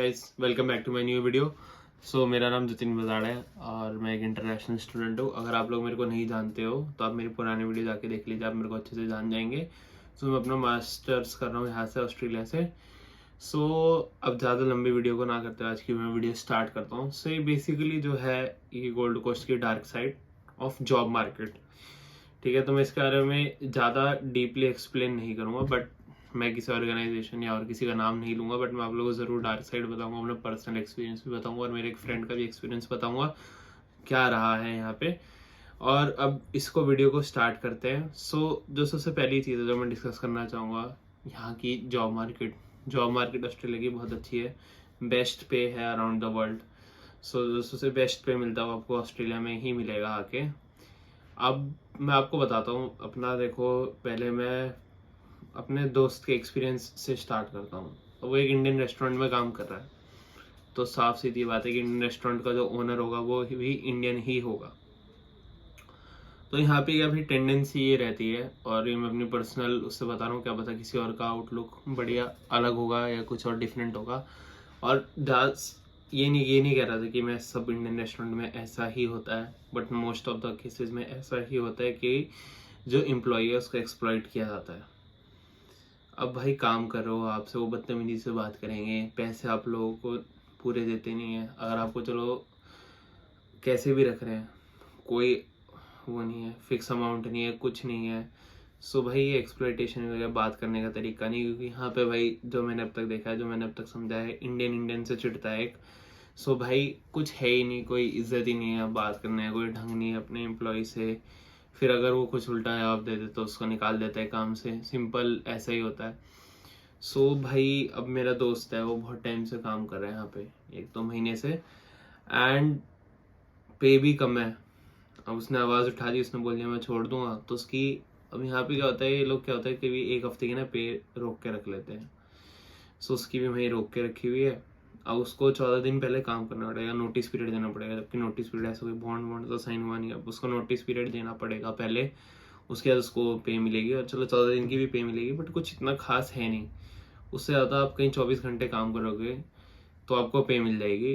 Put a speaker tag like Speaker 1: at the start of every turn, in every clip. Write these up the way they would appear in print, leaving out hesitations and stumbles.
Speaker 1: Guys, welcome back to my new video. मेरा नाम जतिन बजाड़ है और मैं एक इंटरनेशनल स्टूडेंट हूँ। अगर आप लोग मेरे को नहीं जानते हो तो आप मेरी पुरानी वीडियो जाके देख लीजिए, आप मेरे को अच्छे से जान जाएंगे। मैं अपना मास्टर्स कर रहा हूँ यहाँ से, ऑस्ट्रेलिया से। अब ज़्यादा लंबी वीडियो को ना करते आज की मैं वीडियो स्टार्ट करता हूँ। ये बेसिकली जो है ये गोल्ड कोस्ट की dark side of job market. ठीक है, तो मैं इसके बारे में ज़्यादा डीपली एक्सप्लेन नहीं करूँगा, बट मैं किसी ऑर्गेनाइजेशन या और किसी का नाम नहीं लूँगा, बट मैं आप लोगों को ज़रूर डार्क साइड बताऊँगा, अपना पर्सनल एक्सपीरियंस भी बताऊँगा और मेरे एक फ्रेंड का भी एक्सपीरियंस बताऊँगा क्या रहा है यहाँ पे। और अब इसको वीडियो को स्टार्ट करते हैं। जो सबसे पहली चीज़ है जो मैं डिस्कस करना चाहूँगा, यहाँ की जॉब मार्केट ऑस्ट्रेलिया की बहुत अच्छी है, बेस्ट पे है अराउंड द वर्ल्ड। जो सबसे बेस्ट पे मिलता है वो आपको ऑस्ट्रेलिया में ही मिलेगा आके। अब मैं आपको बताता हूँ अपना, देखो पहले मैं अपने दोस्त के एक्सपीरियंस से स्टार्ट करता हूँ। वो एक इंडियन रेस्टोरेंट में काम कर रहा है, तो साफ सीधी बात है कि इंडियन रेस्टोरेंट का जो ओनर होगा वो भी इंडियन ही होगा। तो यहाँ पे अभी टेंडेंसी ये रहती है, और ये मैं अपनी पर्सनल उससे बता रहा हूँ, क्या पता किसी और का आउटलुक बढ़िया अलग होगा या कुछ और डिफरेंट होगा। और ये नहीं कह रहा था कि मैं सब इंडियन रेस्टोरेंट में ऐसा ही होता है, but most of the cases में ऐसा ही होता है कि जो एम्प्लॉय है उसको एक्सप्लॉइट किया जाता है। अब भाई काम कर रहे हो, आपसे वो बदतमीजी से बात करेंगे, पैसे आप लोगों को पूरे देते नहीं है। अगर आपको चलो कैसे भी रख रहे हैं, कोई वो नहीं है, फिक्स अमाउंट नहीं है, कुछ नहीं है। भाई ये एक्सप्लॉइटेशन वगैरह बात करने का तरीका नहीं, क्योंकि यहाँ पे भाई जो मैंने अब तक देखा है, जो मैंने अब तक समझा है, इंडियन से चिढ़ता है एक। भाई कुछ है ही नहीं, कोई इज्जत ही नहीं है, बात करने का कोई ढंग नहीं है अपने एम्प्लॉय से। फिर अगर वो कुछ उल्टा जवाब दे दे तो उसको निकाल देता है काम से, सिंपल ऐसा ही होता है। भाई अब मेरा दोस्त है, वो बहुत टाइम से काम कर रहा है यहाँ पे, 1-2 महीने से, एंड पे भी कम है। अब उसने आवाज़ उठा दी, उसने बोल दिया मैं छोड़ दूंगा, तो उसकी अब यहाँ पे क्या होता है, ये लोग क्या होता है कि भी 1 हफ्ते की ना पे रोक के रख लेते हैं। उसकी भी वहीं रोक के रखी हुई है। अब उसको 14 दिन पहले काम करना पड़ेगा, नोटिस पीरियड देना पड़ेगा, जबकि नोटिस पीरियड ऐसा कोई बॉन्ड तो साइन हुआ नहीं। अब उसको नोटिस पीरियड देना पड़ेगा पहले, उसके बाद उसको पे मिलेगी, और चलो 14 दिन की भी पे मिलेगी, बट कुछ इतना खास है नहीं। उससे ज़्यादा आप कहीं 24 घंटे काम करोगे तो आपको पे मिल जाएगी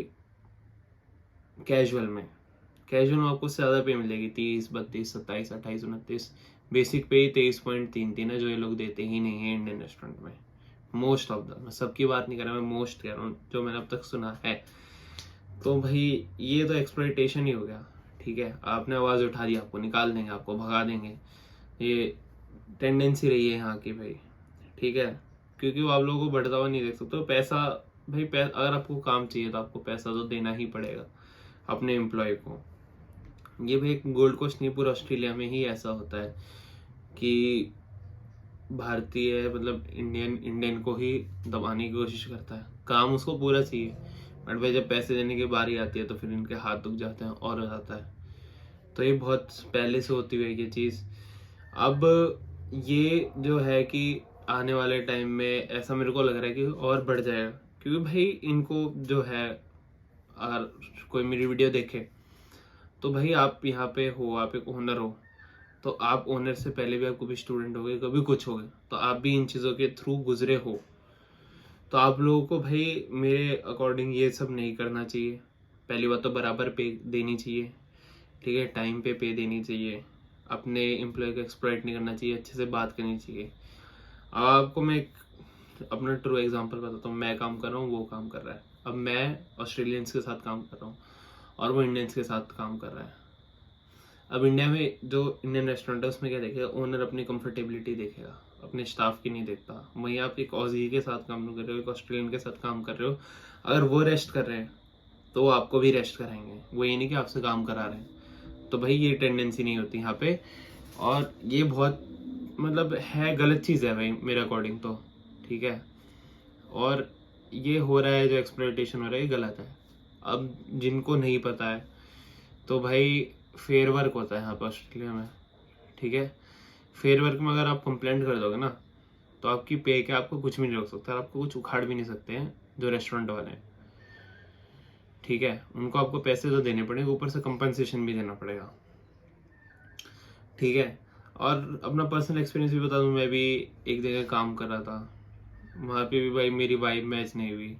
Speaker 1: कैजुअल में आपको उससे ज़्यादा पे मिलेगी, 30, 32, 27, 28, 29। बेसिक पे ही 23.33 है, जो ये लोग देते ही नहीं है इंडियन रेस्टोरेंट में। मोस्ट ऑफ द, मैं सबकी बात नहीं कर रहा, मैं मोस्ट कह रहा हूँ जो मैंने अब तक सुना है। तो भाई ये तो एक्सप्लॉइटेशन ही हो गया। ठीक है, आपने आवाज़ उठा दी, आपको निकाल देंगे, आपको भगा देंगे। ये टेंडेंसी रही है यहाँ की भाई। ठीक है, क्योंकि वो आप लोगों को बढ़ता हुआ नहीं देख सकते। तो पैसा भाई अगर आपको काम चाहिए तो आपको पैसा तो देना ही पड़ेगा अपने एम्प्लॉय को। ये भाई गोल्ड कोस्ट नहीं, पूरा ऑस्ट्रेलिया में ही ऐसा होता है कि भारतीय मतलब इंडियन को ही दबाने की कोशिश करता है। काम उसको पूरा चाहिए, बट भाई जब पैसे देने की बारी आती है तो फिर इनके हाथ दुख जाते हैं और हो जाता है। तो ये बहुत पहले से होती हुई ये चीज़। अब ये जो है कि आने वाले टाइम में ऐसा मेरे को लग रहा है कि और बढ़ जाएगा, क्योंकि भाई इनको जो है, अगर कोई मेरी वीडियो देखे तो भाई आप यहाँ पे हो, आप एक ओनर हो, तो आप ओनर से पहले भी आप कभी स्टूडेंट हो गए, कभी कुछ हो गए, तो आप भी इन चीज़ों के थ्रू गुजरे हो। तो आप लोगों को भाई मेरे अकॉर्डिंग ये सब नहीं करना चाहिए। पहली बात तो बराबर पे देनी चाहिए, ठीक है, टाइम पे देनी चाहिए, अपने एम्प्लॉय को एक्सप्लॉइट नहीं करना चाहिए, अच्छे से बात करनी चाहिए। अब आपको मैं एक अपना ट्रू एग्जांपल बताता हूँ। मैं काम कर रहा हूँ, वो काम कर रहा है। अब मैं ऑस्ट्रेलियंस के साथ काम कर रहा हूँ और वो इंडियंस के साथ काम कर रहा है। अब इंडिया में जो इंडियन रेस्टोरेंट है उसमें क्या देखेगा, ओनर अपनी कंफर्टेबिलिटी देखेगा, अपने स्टाफ की नहीं देखता। वहीं आप एक ऑजी के साथ काम कर रहे हो, एक ऑस्ट्रेलियन के साथ काम कर रहे हो, अगर वो रेस्ट कर रहे हैं तो वो आपको भी रेस्ट कराएंगे, वो ये नहीं कि आपसे काम करा रहे हैं। तो भाई ये टेंडेंसी नहीं होती यहाँ पे, और ये बहुत मतलब है गलत चीज़ है भाई मेरे अकॉर्डिंग तो। ठीक है, और ये हो रहा है, जो एक्सप्लॉइटेशन हो रहा है ये गलत है। अब जिनको नहीं पता है तो भाई फेयर वर्क होता है यहाँ पर ऑस्ट्रेलिया में। ठीक है, फेयर वर्क में अगर आप कंप्लेंट कर दोगे ना तो आपकी पे के आपको कुछ भी नहीं रोक सकता, आपको कुछ उखाड़ भी नहीं सकते हैं जो रेस्टोरेंट वाले हैं। ठीक है, उनको आपको पैसे तो देने पड़ेंगे, ऊपर से कंपनसेशन भी देना पड़ेगा। ठीक है, और अपना पर्सनल एक्सपीरियंस भी बता दूं, मैं भी एक जगह काम कर रहा था, वहाँ पे भी भाई मेरी वाइब मैच नहीं हुई।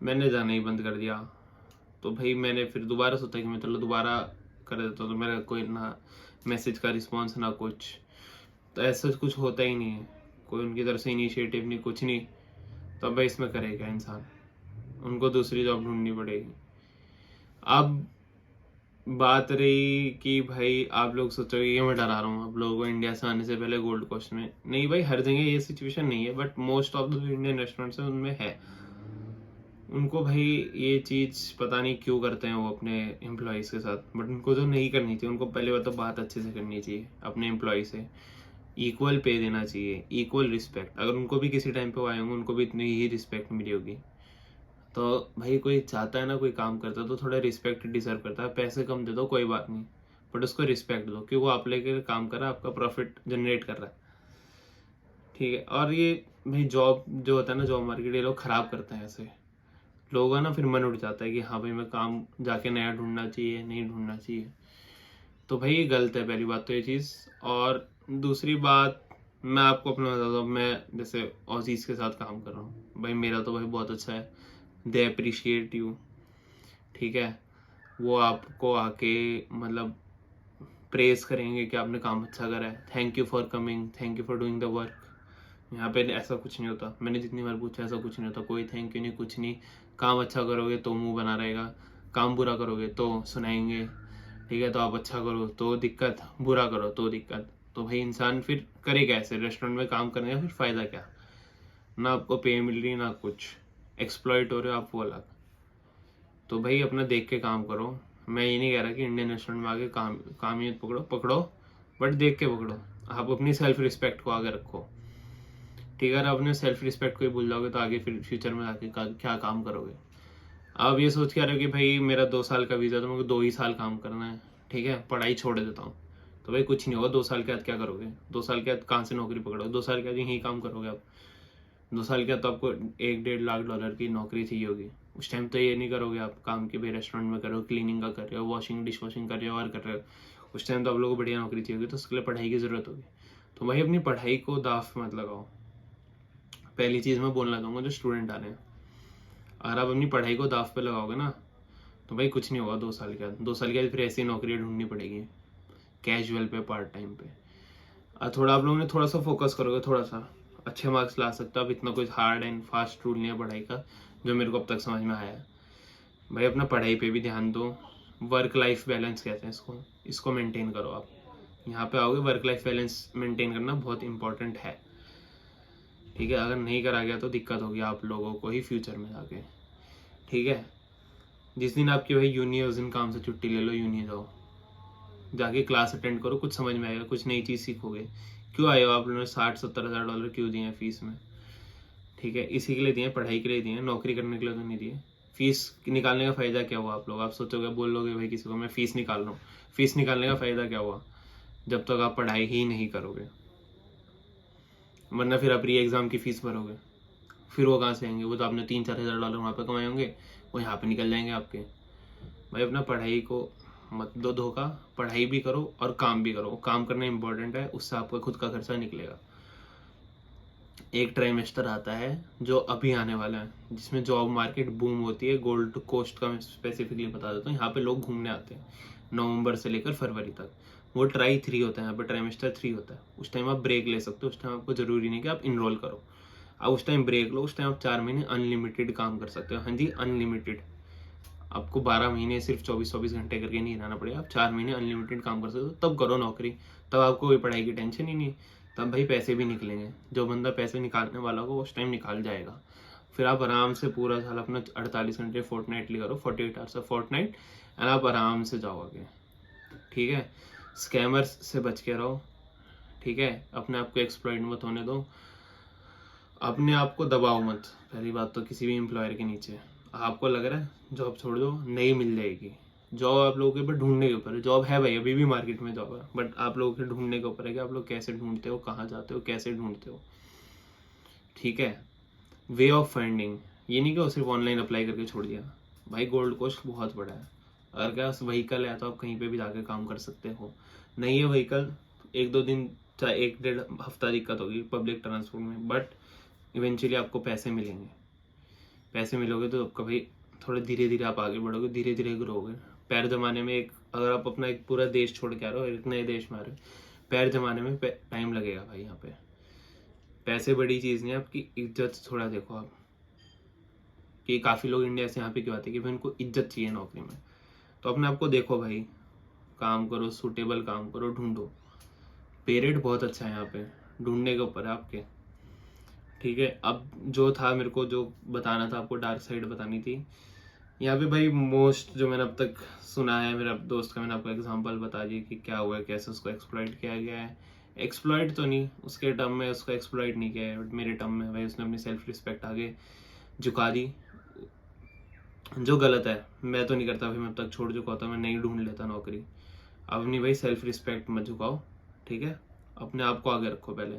Speaker 1: मैंने जाना ही बंद कर दिया। तो भाई मैंने फिर दोबारा सोचा कि मैं चलो दोबारा कर देता हूँ, तो मेरा कोई ना मैसेज का रिस्पॉन्स ना कुछ, तो ऐसा कुछ होता ही नहीं है, कोई उनकी तरफ से इनिशिएटिव नहीं, कुछ नहीं। तो अब भाई इसमें करेगा इंसान, उनको दूसरी जॉब ढूंढनी पड़ेगी। अब बात रही कि भाई आप लोग सोचोगे कि मैं डरा रहा हूँ आप लोगों को इंडिया से आने से पहले गोल्ड कोस्ट में। नहीं भाई, हर जगह ये सिचुएशन नहीं है, but most of the Indian restaurants हैं उनमें है। उनको भाई ये चीज़ पता नहीं क्यों करते हैं वो अपने एम्प्लॉयज़ के साथ, बट उनको जो नहीं करनी चाहिए, उनको पहले बात तो बात अच्छे से करनी चाहिए अपने एम्प्लॉय से, इक्वल पे देना चाहिए, इक्वल रिस्पेक्ट। अगर उनको भी किसी टाइम पे वो आए होंगे, उनको भी इतनी ही रिस्पेक्ट मिली होगी। तो भाई कोई चाहता है ना, कोई काम करता है तो थोड़ा रिस्पेक्ट डिजर्व करता है। पैसे कम दे दो कोई बात नहीं, बट उसको रिस्पेक्ट दो, क्योंकि वो आप लेके काम कर रहा है, आपका प्रॉफिट जनरेट कर रहा है, ठीक है। और ये भाई जॉब जो होता है ना, जॉब मार्केट, ये लोग खराब करते हैं ऐसे। लोगों का ना फिर मन उठ जाता है कि हाँ भाई मैं काम जाके नया ढूंढना चाहिए, नहीं ढूंढना चाहिए। तो भाई ये गलत है, पहली बात तो ये चीज़। और दूसरी बात, मैं आपको अपना बताता हूँ, मैं जैसे ऑजीज के साथ काम कर रहा हूँ भाई, मेरा तो भाई बहुत अच्छा है, दे अप्रिशिएट यू, ठीक है। वो आपको आके मतलब प्रेज करेंगे कि आपने काम अच्छा करा है, thank you for coming, thank you for doing the work. यहाँ पे ऐसा कुछ नहीं होता, मैंने जितनी बार पूछा ऐसा कुछ नहीं होता, कोई थैंक यू नहीं, कुछ नहीं। काम अच्छा करोगे तो मुंह बना रहेगा, काम बुरा करोगे तो सुनाएंगे, ठीक है। तो आप अच्छा करो तो दिक्कत, बुरा करो तो दिक्कत। तो भाई इंसान फिर करे कैसे रेस्टोरेंट में काम करने का, फिर फ़ायदा क्या? ना आपको पे मिल रही ना कुछ, एक्सप्लॉइट हो रहे हो आप, वो अलग। तो भाई अपना देख के काम करो। मैं ये नहीं कह रहा कि इंडियन रेस्टोरेंट में आके काम ही पकड़ो, बट देख के पकड़ो। आप अपनी सेल्फ रिस्पेक्ट को आगे रखो, ठीक है। अगर अपने सेल्फ रिस्पेक्ट को ही भूल जाओगे तो आगे फिर फ्यूचर में आके क्या काम करोगे? आप ये सोच के आ रहे हो कि भाई मेरा 2 साल का वीज़ा, तो मुझे 2 ही साल काम करना है, ठीक है, पढ़ाई छोड़ देता हूँ। तो भाई कुछ नहीं होगा, 2 साल के बाद क्या करोगे? 2 साल के बाद कहाँ से नौकरी पकड़ोगे? 2 साल के बाद यही काम करोगे आप। 2 साल के बाद तो आपको 1-1.5 लाख डॉलर की नौकरी चाहिए होगी। उस टाइम तो ये नहीं करोगे आप काम के, भाई रेस्टोरेंट में करो, क्लीनिंग का कर रहे हो, वॉशिंग डिश वॉशिंग कर रहे हो और कर रहे हो। उस टाइम तो आप लोगों को बढ़िया नौकरी चाहिए होगी, तो उसके लिए पढ़ाई की ज़रूरत होगी। तो भाई अपनी पढ़ाई को दाव मत लगाओ। पहली चीज़ मैं बोलना चाहूँगा जो स्टूडेंट आ रहे हैं, अगर आप अपनी पढ़ाई को दाव पे लगाओगे ना, तो भाई कुछ नहीं होगा। 2 साल के बाद, 2 साल के बाद फिर ऐसी नौकरी ढूंढनी पड़ेगी, कैजुअल पे, पार्ट टाइम पे। थोड़ा आप लोगों ने थोड़ा सा फोकस करोगे, थोड़ा सा अच्छे मार्क्स ला सकते हो। अब इतना कुछ हार्ड एंड फास्ट रूल नहीं है पढ़ाई का, जो मेरे को अब तक समझ में आया है। भाई अपना पढ़ाई पे भी ध्यान दो। वर्क लाइफ बैलेंस कहते हैं इसको, इसको मेंटेन करो आप। यहाँ पे आओगे, वर्क लाइफ बैलेंस मेंटेन करना बहुत इंपॉर्टेंट है, ठीक है। अगर नहीं करा गया तो दिक्कत होगी आप लोगों को ही फ्यूचर में आके, ठीक है। जिस दिन आपकी भाई यूनी है, उस दिन काम से छुट्टी ले लो, यूनी जाओ, जाके क्लास अटेंड करो, कुछ समझ में आएगा, कुछ नई चीज़ सीखोगे। क्यों आए हो आप लोगों ने 60-70 हज़ार डॉलर क्यों दिए हैं फीस में? ठीक है, इसी के लिए दिए, पढ़ाई के लिए दिए, नौकरी करने के लिए तो नहीं दिए। फीस निकालने का फ़ायदा क्या हुआ? आप लोग, आप सोचोगे, बोलोगे भाई किसी को मैं फ़ीस निकाल रहा हूँ, फीस निकालने का फ़ायदा क्या हुआ जब तक आप पढ़ाई ही नहीं करोगे? वरना फिर आप री एग्ज़ाम की फ़ीस भरोगे, फिर वो कहाँ से आएंगे? वो तो आपने 3-4 हज़ार डॉलर वहाँ पर कमाए होंगे, वो यहाँ पर निकल जाएंगे आपके। भाई अपना पढ़ाई को मत दो धोखा, पढ़ाई भी करो और काम भी करो। काम करना इंपॉर्टेंट है, उससे आपका खुद का खर्चा निकलेगा। एक ट्राइमेस्टर आता है जो अभी आने वाला है, जिसमें जॉब मार्केट बूम होती है। गोल्ड कोस्ट का मैं स्पेसिफिकली बता देता हूँ, यहाँ पे लोग घूमने आते हैं नवंबर से लेकर फरवरी तक। वो ट्राई 3 होता है, यहाँ पे ट्राइमेस्टर 3 होता है। उस टाइम आप ब्रेक ले सकते हो, उस टाइम आपको ज़रूरी नहीं कि आप इनरोल करो, आप उस टाइम ब्रेक लो। उस टाइम आप 4 महीने अनलिमिटेड काम कर सकते हो। हाँ जी, अनलिमिटेड। आपको 12 महीने सिर्फ 24-24 घंटे करके नहीं रहना पड़ेगा, आप 4 महीने अनलिमिटेड काम कर सकते हो। तब करो नौकरी, तब आपको कोई पढ़ाई की टेंशन ही नहीं, तब भाई पैसे भी निकलेंगे। जो बंदा पैसे निकालने वाला हो उस टाइम निकाल जाएगा। फिर आप आराम से पूरा साल अपना 48 घंटे फोर्टनाइटली करो, 48 आवर्स फोर्टनाइट, एंड आप आराम से जाओ आगे, ठीक है। स्कैमर्स से बच के रहो, ठीक है। अपने आप को एक्सप्लॉइट मत होने दो, अपने आप को दबाओ मत। पहली बात तो किसी भी एम्प्लॉयर के नीचे, आपको लग रहा है जॉब छोड़ दो, नहीं मिल जाएगी। जॉब आप लोगों के ऊपर ढूंढने के ऊपर है। जॉब है भाई, अभी भी मार्केट में जॉब है, बट आप लोगों के ढूंढने के ऊपर है कि आप लोग कैसे ढूंढते हो, कहाँ जाते हो, कैसे ढूंढते हो, ठीक है। वे ऑफ फाइंडिंग, ये नहीं कि वो सिर्फ ऑनलाइन अप्लाई करके छोड़ दिया। भाई गोल्ड कोस्ट बहुत बड़ा है, अगर क्या व्हीकल है तो आप कहीं पे भी जाकर काम कर सकते हो। नहीं है व्हीकल, 1-2 दिन, चाहे 1-1.5 हफ्ता दिक्कत होगी पब्लिक ट्रांसपोर्ट में, बट इवेंचुअली आपको पैसे मिलेंगे, पैसे मिलोगे तो आपका भाई थोड़ा धीरे धीरे आप आगे बढ़ोगे, धीरे धीरे ग्रोगे। पैर जमाने में अगर आप अपना एक पूरा देश छोड़ के आ रहे हो, एक नए देश में आ रहे हो, पैर जमाने में टाइम लगेगा भाई। यहाँ पे पैसे बड़ी चीज़ नहीं है, आपकी इज्जत थोड़ा देखो आप, कि काफ़ी लोग इंडिया से यहाँ पे क्यों आते हैं कि भाई उनको इज्जत चाहिए नौकरी में। तो अपने आप को देखो भाई, काम करो, सूटेबल काम करो, ढूंढो। पे रेट बहुत अच्छा है यहाँ पे, ढूंढने के ऊपर है आपके, ठीक है। अब जो था मेरे को जो बताना था आपको, डार्क साइड बतानी थी यहाँ पे भाई। मोस्ट जो मैंने अब तक सुना है मेरा दोस्त का, मैंने आपको एग्जांपल बता दिया कि क्या हुआ है, कैसे उसको एक्सप्लॉइट किया गया है। एक्सप्लॉइट तो नहीं, उसके टर्म में उसको एक्सप्लॉइट नहीं किया है, बट मेरे टर्म में भाई उसने अपनी सेल्फ रिस्पेक्ट आगे झुका दी, जो गलत है। मैं तो नहीं करता भाई, मैं अब तक छोड़ चुका होता, मैं नहीं ढूंढ लेता नौकरी। अब नहीं भाई, सेल्फ रिस्पेक्ट मत झुकाओ, ठीक है। अपने आप को आगे रखो पहले,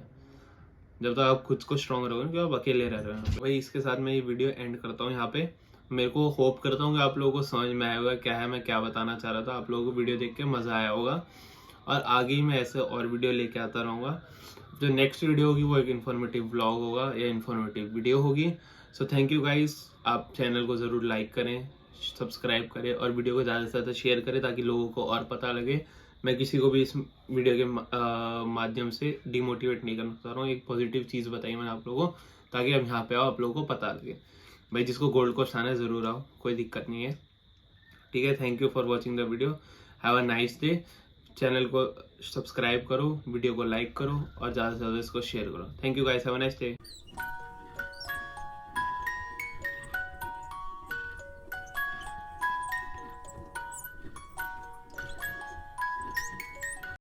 Speaker 1: जब तक आप खुद को स्ट्रांग रहोगे, क्योंकि आप अकेले रह रहे हो भाई। इसके साथ मैं ये वीडियो एंड करता हूँ यहाँ पे। मेरे को होप करता हूँ कि आप लोगों को समझ में आया होगा क्या है, मैं क्या बताना चाह रहा था। आप लोगों को वीडियो देख के मज़ा आया होगा, और आगे ही मैं ऐसे और वीडियो लेके आता रहूँगा। जो नेक्स्ट वीडियो होगी वो एक इन्फॉर्मेटिव व्लॉग होगा या इन्फॉर्मेटिव वीडियो होगी। So thank you guys. आप चैनल को ज़रूर लाइक करें, सब्सक्राइब करें, और वीडियो को ज़्यादा से ज़्यादा शेयर करें, ताकि लोगों को और पता लगे। मैं किसी को भी इस वीडियो के माध्यम से डिमोटिवेट नहीं करना चाह रहा हूँ। एक पॉजिटिव चीज़ बताई मैंने आप लोगों को, ताकि अब यहाँ पे आओ, आप लोगों को पता लगे। भाई जिसको गोल्ड कोस्ट आना है ज़रूर आओ, कोई दिक्कत नहीं है, ठीक है। Thank you for watching the video, have a nice day. Channel को सब्सक्राइब करो, वीडियो को लाइक करो, और ज़्यादा से ज़्यादा इसको शेयर करो। Thank you guys, have a nice day.